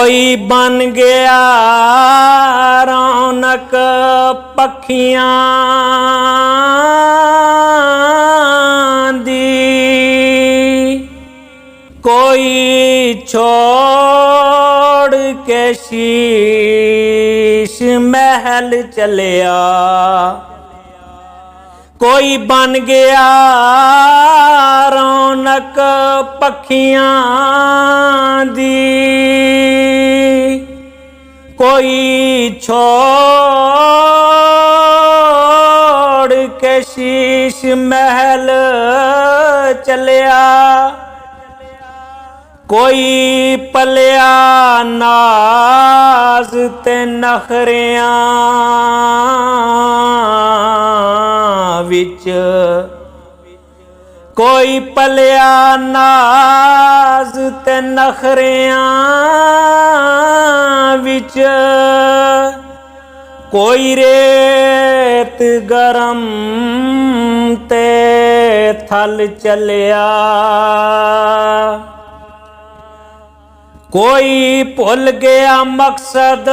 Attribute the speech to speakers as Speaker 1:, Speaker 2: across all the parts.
Speaker 1: कोई बन गया रौनक पखियां दी, कोई छोड़ के शीश महल चलिया। कोई बन गया रौनक पखियां दी, कोई छोड़ के शीश महल चलिया। कोई पलिया नाज ते नखरियां विच, कोई पलिया नाज ते नखरियां विच, कोई रेत गरम ते थल चलिया। कोई भुल गया मकसद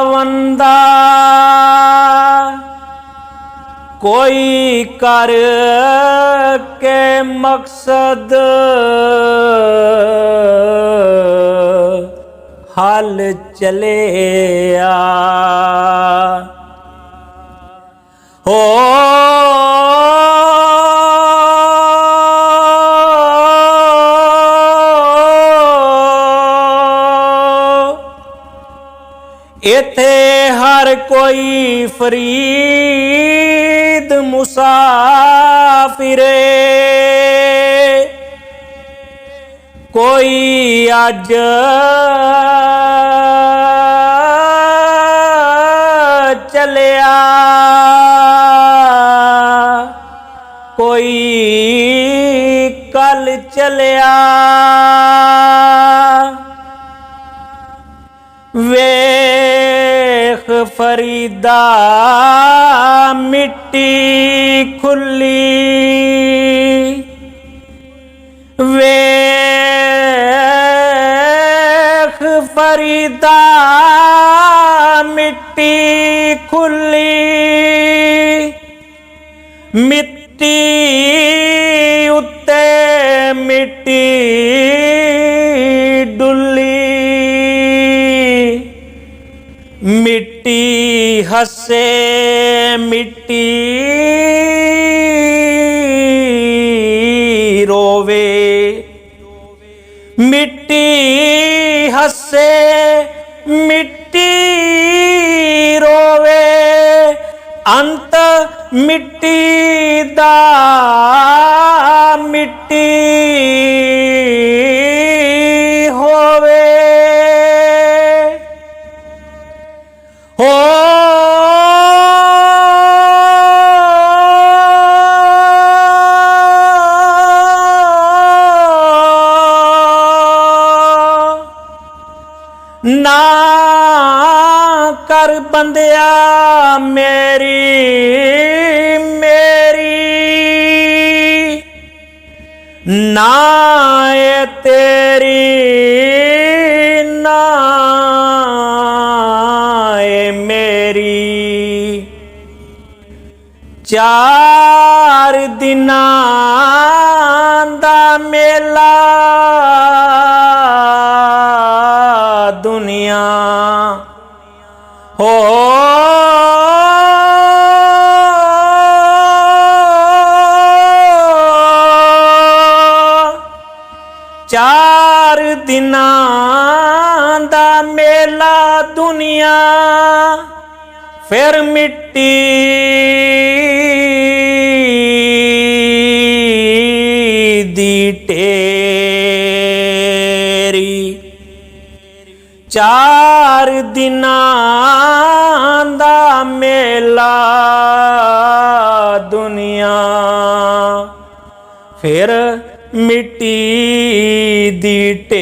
Speaker 1: वंदा, कोई कर के मकसद हल चलिया। हो इथे हर कोई फरीद मुसाफिरे, कोई अज चलिया, कोई कल चलिया। वेख फरीदा मिट्टी खुली, वेख फरीदा मिट्टी खुली, मिट्टी उत्ते मिट्टी डुली। मिट्टी हसे मिट्टी रोवे, मिट्टी हसे मिट्टी रोवे, अंत मिट्टी दा मिट्टी होवे। हो ना कर बंदिया मेरी मेरी, ना ये तेरी ना ये मेरी। चार दिनां दा मेला दुनिया हो, चार दिनां दा मेला दुनिया, फिर मिट्टी दी टेरी। चार दिनां दा मेला दुनिया, फिर मिट्टी दी टेरी।